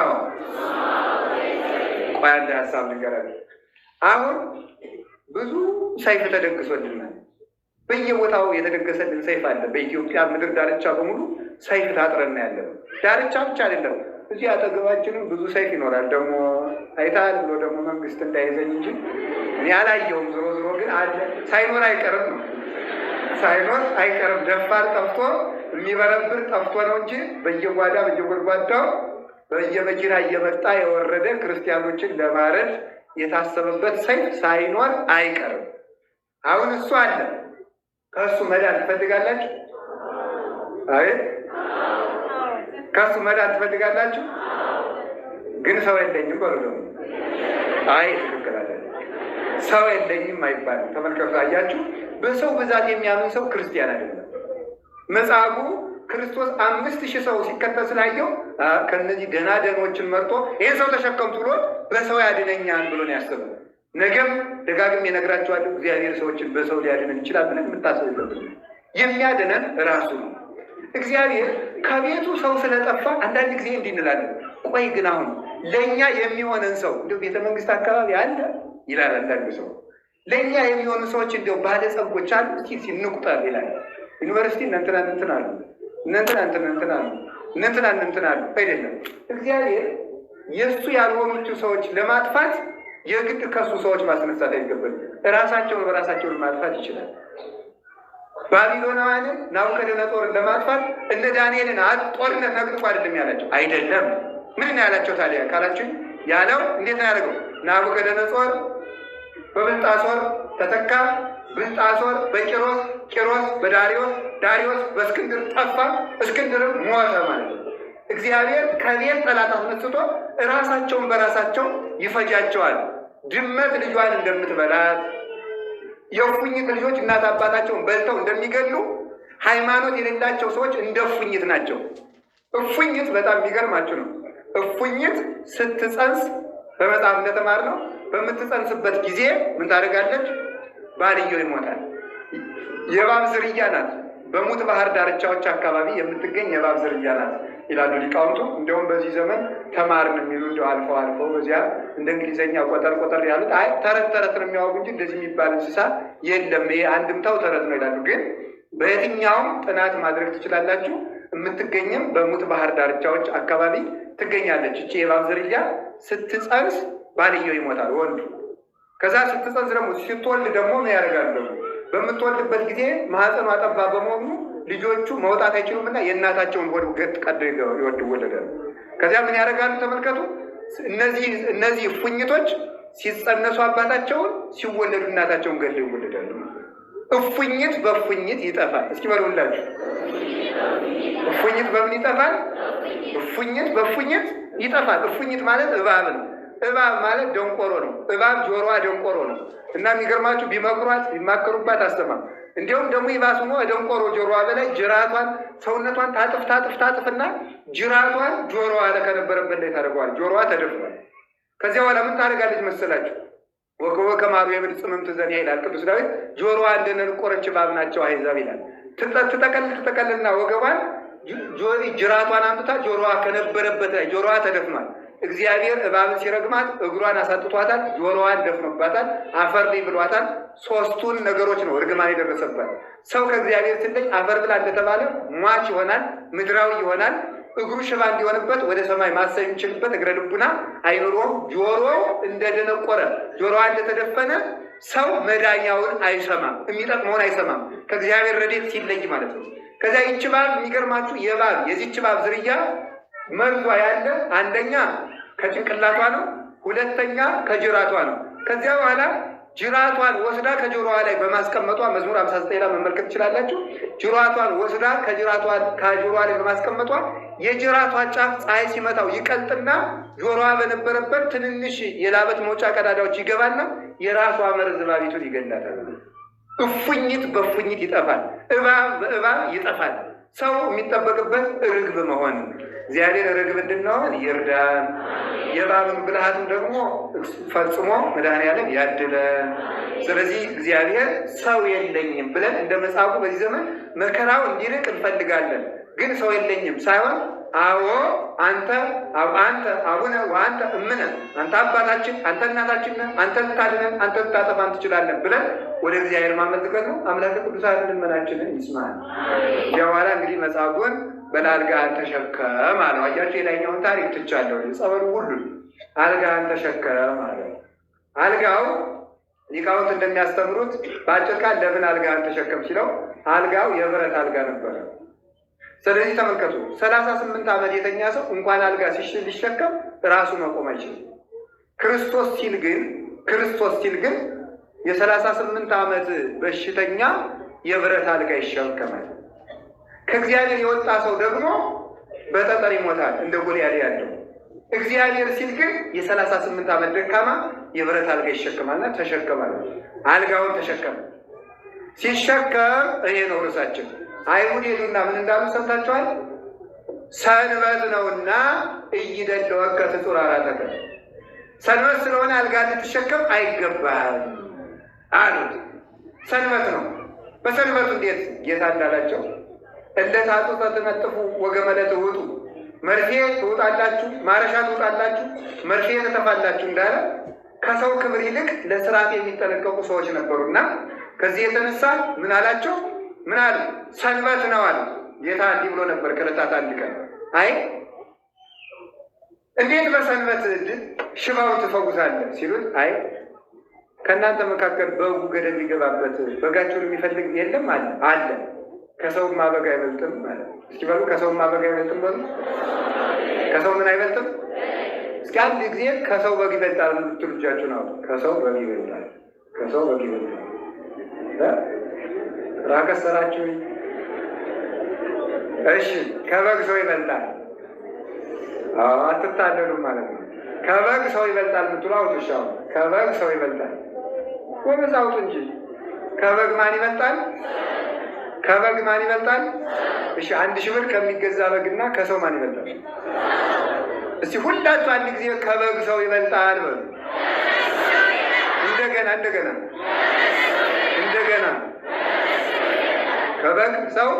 ቆይ አንድ ሀሳብ ልንገራችሁ። አሁን ብዙ ሰይፍ ተደግሶልናል። በየቦታው የተደገሰልን ሰይፍ አለ። በኢትዮጵያ ምድር ዳርቻ በሙሉ ሰይፍ ታጥረና ያለ ዳርቻ ብቻ አይደለም፣ እዚህ አጠገባችንም ብዙ ሰይፍ ይኖራል። ደግሞ አይታል ብሎ ደግሞ መንግስት እንዳይዘኝ እንጂ እኔ አላየሁም። ዞሮ ዞሮ ግን አለ። ሳይኖር አይቀርም ነው፣ ሳይኖር አይቀርም። ደፋር ጠፍቶ የሚበረብር ጠፍቶ ነው እንጂ በየጓዳ በየጎድጓዳው በየመኪና እየመጣ የወረደ ክርስቲያኖችን ለማረድ የታሰበበት ሰይፍ ሳይኖር አይቀርም። አሁን እሱ አለ። ከእሱ መዳን ትፈልጋላችሁ? አቤት ከእሱ መዳን ትፈልጋላችሁ? ግን ሰው የለኝም በሉ ደግሞ። አይ ትክክል አለ። ሰው የለኝም አይባልም። ተመልከቱ፣ አያችሁ፣ በሰው ብዛት የሚያምን ሰው ክርስቲያን አይደለም። መጽሐፉ ክርስቶስ 5000 ሰው ሲከተል ስላየው ከነዚህ ደናደኖችን መርጦ ይህን ሰው ተሸከምቱ ብሎ በሰው ያድነኛል ብሎ ነው ያሰበው። ነገም ደጋግሜ እነግራቸዋለሁ፣ እግዚአብሔር ሰዎችን በሰው ሊያድነን ይችላል ብለን የምታስብበት የሚያድነን ራሱ ነው። እግዚአብሔር ከቤቱ ሰው ስለጠፋ አንዳንድ ጊዜ እንዲህ እንላለን፣ ቆይ ግን አሁን ለእኛ የሚሆነን ሰው እንዲሁ ቤተ መንግስት አካባቢ አለ ይላል አንዳንድ ሰው። ለእኛ የሚሆኑ ሰዎች እንዲያው ባለጸጎች አሉ እስኪ እንቁጠር ይላል። ዩኒቨርሲቲ እንትን አሉ እንትን አሉ አይደለም። እግዚአብሔር የእሱ ያልሆኑትን ሰዎች ለማጥፋት የግድ ከሱ ሰዎች ማስነሳት አይገባል። ራሳቸውን በራሳቸውን ማጥፋት ይችላል። ባቢሎናውያንን ናቡከደነፆርን ለማጥፋት እነ ዳንኤልን ጦርነት ነግጥፎ አይደለም ያላቸው። አይደለም ምን ነው ያላቸው ታዲያ ካላችሁ ያለው እንዴት ነው ያደረገው? ናቡከደነፆር በብልጣሶር ተተካ፣ ብልጣሶር በቂሮስ፣ ቂሮስ በዳሪዮስ፣ ዳሪዮስ በእስክንድር ጠፋ፣ እስክንድርም ሞተ ማለት ነው። እግዚአብሔር ከቤት ጠላት አስነስቶ ራሳቸውን በራሳቸው ይፈጃቸዋል። ድመት ልጇን እንደምትበላት የእፉኝት ልጆች እናት አባታቸውን በልተው እንደሚገሉ ሃይማኖት የሌላቸው ሰዎች እንደ እፉኝት ናቸው። እፉኝት በጣም የሚገርማችሁ ነው። እፉኝት ስትጸንስ በመጽሐፍ እንደተማርነው በምትጸንስበት ጊዜ ምን ታደርጋለች? ባልየው ይሞታል። የእባብ ዝርያ ናት። በሙት ባህር ዳርቻዎች አካባቢ የምትገኝ የእባብ ዝርያ ናት ይላሉ ሊቃውንቱ። እንዲሁም በዚህ ዘመን ተማርን የሚሉ እንዲ አልፎ በዚያ እንደ እንግሊዝኛ ቆጠር ያሉት አይ ተረት ነው የሚያወጉ እንጂ እንደዚህ የሚባል እንስሳ የለም፣ ይሄ አንድምታው ተረት ነው ይላሉ። ግን በየትኛውም ጥናት ማድረግ ትችላላችሁ። የምትገኝም በሙት ባህር ዳርቻዎች አካባቢ ትገኛለች። እቺ የእባብ ዝርያ ስትጸንስ ባልየው ይሞታል ወንዱ። ከዛ ስትጸንስ ደግሞ ስትወልድ ደግሞ ምን ያደርጋሉ? በምትወልድበት ጊዜ ማህፀኗ ጠባብ በመሆኑ ልጆቹ መውጣት አይችሉም እና የእናታቸውን ሆድ ገጥ ቀደው ይወለዳሉ። ከዚያ ምን ያደርጋሉ? ተመልከቱ። እነዚህ እፉኝቶች ሲጸነሱ አባታቸውን፣ ሲወለዱ እናታቸውን ገድለው ይወለዳሉ። እፉኝት በእፉኝት ይጠፋል። እስኪ በሉላችሁ፣ እፉኝት በምን ይጠፋል? እፉኝት በእፉኝት ይጠፋል። እፉኝት ማለት እባብ ነው። እባብ ማለት ደንቆሮ ነው። እባብ ጆሮዋ ደንቆሮ ነው እና የሚገርማችሁ ቢማከሩባት አስተማም። እንዲሁም ደግሞ ይባስ ሆኖ ደንቆሮ ጆሮዋ በላይ ጅራቷን ሰውነቷን ታጥፍና ጅራቷን ጆሮዋ ከነበረበት ላይ ታደርገዋል። ጆሮዋ ተደፍኗል። ከዚያ በኋላ ምን ታደርጋለች መሰላችሁ? ወከወ ከማሩ የብል ጽምምት ዘንያ ይላል ቅዱስ ዳዊት። ጆሮዋ እንደነቆረች እባብ ናቸው አሕዛብ ይላል። ትጠቀልና ወገቧን ጅራቷን አምጥታ ጆሮዋ ከነበረበት ላይ ጆሮዋ ተደፍኗል። እግዚአብሔር እባብን ሲረግማት እግሯን አሳጥቷታል፣ ጆሮዋን ደፍኖባታል፣ አፈር ላይ ብሏታል። ሶስቱን ነገሮች ነው እርግማን የደረሰባት። ሰው ከእግዚአብሔር ሲለይ አፈር ብላ እንደተባለ ሟች ይሆናል፣ ምድራዊ ይሆናል። እግሩ ሽባ እንዲሆንበት ወደ ሰማይ ማሰብ የሚችልበት እግረ ልቡና አይኖረውም። ጆሮው እንደደነቆረ ጆሮዋ እንደተደፈነ ሰው መዳኛውን አይሰማም፣ የሚጠቅመውን አይሰማም። ከእግዚአብሔር ረድኤት ሲለይ ማለት ነው። ከዚያ ይህች እባብ የሚገርማችሁ የዚህች እባብ ዝርያ መርዟ ያለ አንደኛ ከጭንቅላቷ ነው፣ ሁለተኛ ከጅራቷ ነው። ከዚያ በኋላ ጅራቷን ወስዳ ከጆሮዋ ላይ በማስቀመጧ መዝሙር 59 ላይ መመልከት ትችላላችሁ። ጅራቷን ወስዳ ከጆሮዋ ላይ በማስቀመጧ የጅራቷ ጫፍ ፀሐይ ሲመታው ይቀልጥና ጆሮዋ በነበረበት ትንንሽ የላበት መውጫ ቀዳዳዎች ይገባና የራሷ መርዝ እባቢቱን ይገላታል። እፉኝት በእፉኝት ይጠፋል፣ እባብ በእባብ ይጠፋል። ሰው የሚጠበቅበት ርግብ መሆን። እግዚአብሔር ርግብ እንድንሆን ይርዳን። የእባብን ብልሃቱን ደግሞ ፈጽሞ መድኃኔዓለም ያድለን። ስለዚህ እግዚአብሔር ሰው የለኝም ብለን እንደ መጽሐፉ በዚህ ዘመን መከራው እንዲርቅ እንፈልጋለን። ግን ሰው የለኝም ሳይሆን አዎ አንተ አቡነ ወአንተ እምነ፣ አንተ አባታችን፣ አንተ እናታችን ነህ፣ አንተ ልታድነን፣ አንተ ልታጠፋን ትችላለን ብለን ወደ እግዚአብሔር ማመልከት ነው። አምላከ ቅዱሳን ልመናችንን ይስማል። በኋላ እንግዲህ መጻጉዕን በአልጋህን ተሸከም አለው። አያቸው የላይኛውን ታሪክ ትቻለሁ። ጸበሉ ሁሉ አልጋህን ተሸከም አለው። አልጋው ሊቃውንት እንደሚያስተምሩት በአጭር ቃል ለምን አልጋህን ተሸከም ሲለው አልጋው የብረት አልጋ ነበረ። ስለዚህ ተመልከቱ፣ 38 ዓመት የተኛ ሰው እንኳን አልጋ ሊሸከም ራሱ መቆም አይችልም። ክርስቶስ ሲል ግን የ38 ዓመት በሽተኛ የብረት አልጋ ይሸከማል። ከእግዚአብሔር የወጣ ሰው ደግሞ በጠጠር ይሞታል እንደ ጎልያድ ያለው። እግዚአብሔር ሲል ግን የ38 ዓመት ደካማ የብረት አልጋ ይሸከማልና ተሸከማል። አልጋውን ተሸከመ። ሲሸከም ይሄ ነው ርዕሳችን። አይሁድ ሄዱና ምን እንዳሉ ሰምታችኋል? ሰንበት ነውና እይደለወከ ትጹር አራተከ፣ ሰንበት ስለሆነ አልጋ ልትሸከም አይገባም አሉት። ሰንበት ነው። በሰንበቱ እንዴት ጌታ እንዳላቸው እለታጡ ተነጥፉ ወገመለ ትውጡ፣ መርፌ ትውጣላችሁ፣ ማረሻ ትውጣላችሁ፣ መርፌ ትተፋላችሁ እንዳለ ከሰው ክብር ይልቅ ለስርዓት የሚጠነቀቁ ሰዎች ነበሩና ከዚህ የተነሳ ምን አላቸው? ምን አሉ? ሰንበት ነው አሉ። ጌታ እንዲህ ብሎ ነበር ከዕለታት አንድ ቀን፣ አይ እንዴት በሰንበት ሽባውን ትፈውሳለህ ሲሉት፣ አይ ከእናንተ መካከል በጉ ገደል የሚገባበት በጋቸውን የሚፈልግ የለም አለ። አለ ከሰውማ በግ አይበልጥም ማለት እስኪ በሉ፣ ከሰውማ በግ አይበልጥም በሉ። ከሰው ምን አይበልጥም? እስኪ አንድ ጊዜ ከሰው በግ ይበልጣል የምትሉ እጃችሁን አውጡ። ከሰው በግ ይበልጣል፣ ከሰው በግ ይበልጣል። ራቀሰራችሁ። እሺ ከበግ ሰው ይበልጣል። አትታለሉም ማለት ነው። ከበግ ሰው ይበልጣል የምትሉ አውጡ። እሺ አሁን ከበግ ሰው ይበልጣል። ወበዛ አውጡ እንጂ ከበግ ማን ይበልጣል? ከበግ ማን ይበልጣል? እሺ 1000 ብር ከሚገዛ በግና ከሰው ማን ይበልጣል? እስቲ ሁላችሁ አንድ ጊዜ ከበግ ሰው ይበልጣል በሉ። እንደገና እንደገና እንደገና ከበግ ሰው።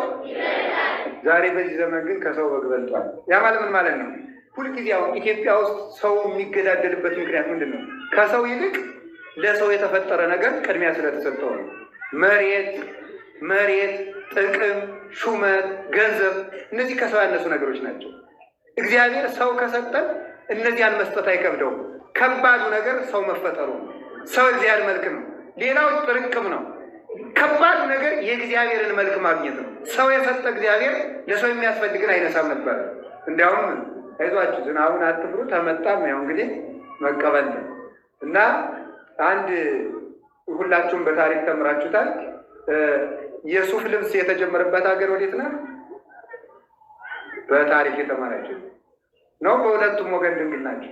ዛሬ በዚህ ዘመን ግን ከሰው በግ በልጧል። ያ ማለት ምን ማለት ነው? ሁልጊዜ አሁን ኢትዮጵያ ውስጥ ሰው የሚገዳደልበት ምክንያት ምንድን ነው? ከሰው ይልቅ ለሰው የተፈጠረ ነገር ቅድሚያ ስለተሰጠው ነው። መሬት፣ ጥቅም፣ ሹመት፣ ገንዘብ፣ እነዚህ ከሰው ያነሱ ነገሮች ናቸው። እግዚአብሔር ሰው ከሰጠን እነዚያን መስጠት አይከብደውም። ከባዱ ነገር ሰው መፈጠሩ ነው። ሰው እግዚአብሔር መልክ ነው። ሌላው ጥርቅም ነው። ከባዱ ነገር የእግዚአብሔርን መልክ ማግኘት ነው። ሰው የሰጠ እግዚአብሔር ለሰው የሚያስፈልግን አይነሳም ነበር። እንዲያውም አይዟችሁ ዝናቡን አትፍሩ ተመጣም ያው እንግዲህ መቀበል ነው እና አንድ ሁላችሁም በታሪክ ተምራችሁታል። የሱፍ ልብስ የተጀመረበት ሀገር ወዴት ነው? በታሪክ የተማራችሁ ነው። በሁለቱም ወገን ድንግል ናቸው።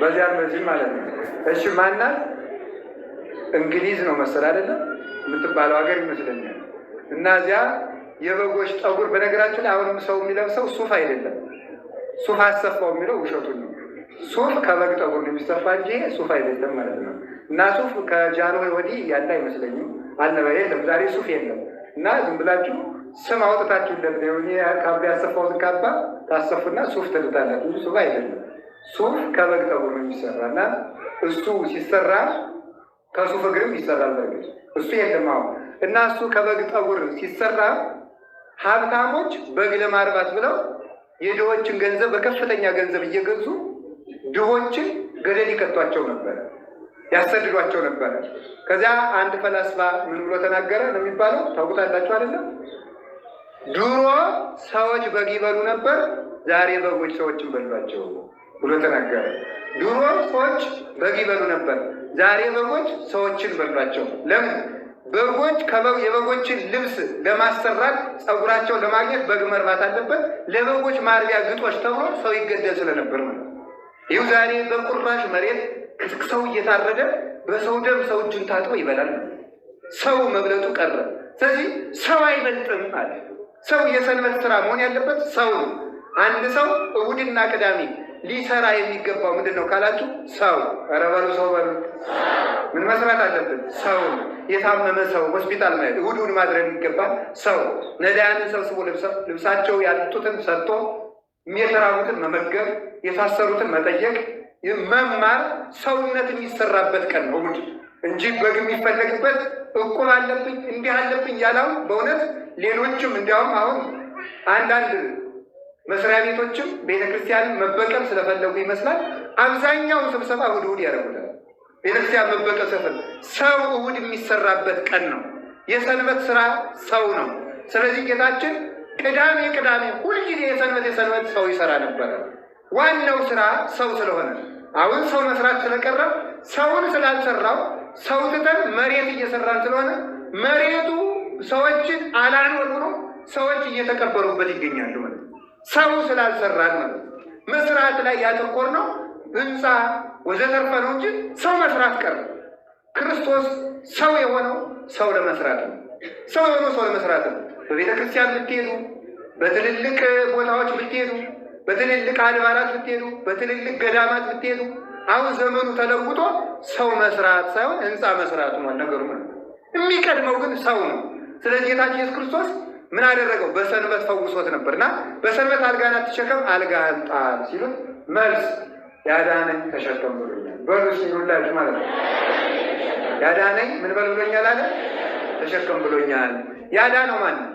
በዚያም በዚህ ማለት ነው። እሺ ማናት? እንግሊዝ ነው መሰል አይደለም የምትባለው ሀገር ይመስለኛል። እና እዚያ የበጎች ጠጉር፣ በነገራችን ላይ አሁንም ሰው የሚለብሰው ሱፍ አይደለም። ሱፍ አሰፋው የሚለው ውሸቱን ነው። ሱፍ ከበግ ጠጉር ነው የሚሰፋ እንጂ ሱፍ አይደለም ማለት ነው። እና ሱፍ ከጃንሆይ ወዲህ ያለ አይመስለኝም አልነበረ፣ የለም ዛሬ ሱፍ የለም። እና ዝም ብላችሁ ስም አውጥታችሁለት ነው ካባ ያሰፋውን ካባ ታሰፉና ሱፍ ትልታላችሁ እንጂ ሱፍ አይደለም። ሱፍ ከበግ ጠጉር ነው የሚሰራ እና እሱ ሲሰራ ከሱፍ እግርም ይሰራል። በርግጥ እሱ የለም አሁን። እና እሱ ከበግ ጠጉር ሲሰራ ሀብታሞች በግ ለማርባት ብለው የድሆችን ገንዘብ በከፍተኛ ገንዘብ እየገዙ ድሆችን ገደል ይከቷቸው ነበረ፣ ያሰድዷቸው ነበረ። ከዚያ አንድ ፈላስፋ ምን ብሎ ተናገረ ነው የሚባለው? ታውቁታላችሁ አይደለም? ድሮ ሰዎች በግ ይበሉ ነበር፣ ዛሬ በጎች ሰዎችን በሏቸው ብሎ ተናገረ። ድሮ ሰዎች በግ ይበሉ ነበር፣ ዛሬ በጎች ሰዎችን በሏቸው። ለምን? በጎች የበጎችን ልብስ ለማሰራት ፀጉራቸውን ለማግኘት በግ መርባት አለበት። ለበጎች ማርቢያ ግጦሽ ተብሎ ሰው ይገደል ስለነበር ማለት ነው። ይኸው ዛሬ በቁራሽ መሬት ሰው እየታረደ በሰው ደም ሰው እጁን ታጥቦ ይበላል። ሰው መብለጡ ቀረ። ስለዚህ ሰው አይበልጥም አለ። ሰው የሰንበት ስራ መሆን ያለበት ሰው ነው። አንድ ሰው እሑድና ቅዳሜ ሊሰራ የሚገባው ምንድን ነው ካላችሁ፣ ሰው ኧረ በሉ ሰው በሉ። ምን መስራት አለብን? ሰው የታመመ ሰው ሆስፒታል ማለት እሑድ ማድረግ የሚገባል ሰው። ነዳያንን ሰብስቦ ልብሳቸው ያጡትን ሰጥቶ፣ የተራቡትን መመገብ፣ የታሰሩትን መጠየቅ፣ መማር፣ ሰውነት የሚሰራበት ቀን ነው እሑድ እንጂ በግ የሚፈለግበት እቁብ አለብኝ እንዲህ አለብኝ ያላው። በእውነት ሌሎችም እንዲያውም አሁን አንዳንድ መስሪያ ቤቶችም ቤተክርስቲያንን መበቀል ስለፈለጉ ይመስላል አብዛኛውን ስብሰባ እሑድ ያደርጉታል። ቤተክርስቲያን መበቀል ስለፈለጉ ሰው እሑድ የሚሰራበት ቀን ነው። የሰንበት ስራ ሰው ነው። ስለዚህ ጌታችን ቅዳሜ ሁልጊዜ የሰንበት ሰው ይሰራ ነበረ። ዋናው ስራ ሰው ስለሆነ አሁን ሰው መስራት ስለቀረ ሰውን ስላልሰራው ሰው ትተን መሬት እየሰራን ስለሆነ መሬቱ ሰዎችን አላኖር ብሎ ሰዎች እየተቀበሩበት ይገኛሉ ማለት ነው። ሰው ስላልሰራን ማለት ነው። መስራት ላይ ያተኮር ነው ህንፃ ወዘተርፈ ነው እንጂ ሰው መስራት ቀረ። ክርስቶስ ሰው የሆነው ሰው ለመስራት ነው። ሰው የሆነው ሰው ለመስራት ነው። በቤተ ክርስቲያን ብትሄዱ፣ በትልልቅ ቦታዎች ብትሄዱ፣ በትልልቅ አድባራት ብትሄዱ፣ በትልልቅ ገዳማት ብትሄዱ፣ አሁን ዘመኑ ተለውጦ ሰው መስራት ሳይሆን ህንፃ መስራት ሆኗል ነገሩ ማለት ነው። የሚቀድመው ግን ሰው ነው። ስለዚህ ጌታችን ኢየሱስ ክርስቶስ ምን አደረገው? በሰንበት ፈውሶት ነበርና በሰንበት አልጋህን አትሸከም አልጋህን ጣል ሲሉት መልስ ያዳነኝ ተሸከም ብሎኛል። በሉ እስኪ ሁላችሁ ማለት ነው። ያዳነኝ ምን በል ብሎኛል አለ? ተሸከም ብሎኛል። ያዳነው ማን ነው?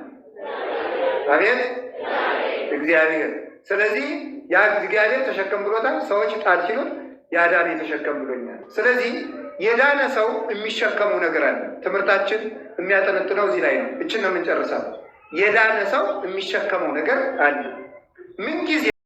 አቤት እግዚአብሔር። ስለዚህ ያ እግዚአብሔር ተሸከም ብሎታል። ሰዎች ጣል ሲሉት ያዳነኝ ተሸከም ብሎኛል። ስለዚህ የዳነ ሰው የሚሸከመው ነገር አለ። ትምህርታችን የሚያጠነጥነው እዚህ ላይ ነው። እችን ነው የምንጨርሳው። የዳነ ሰው የሚሸከመው ነገር አለ። ምን ጊዜ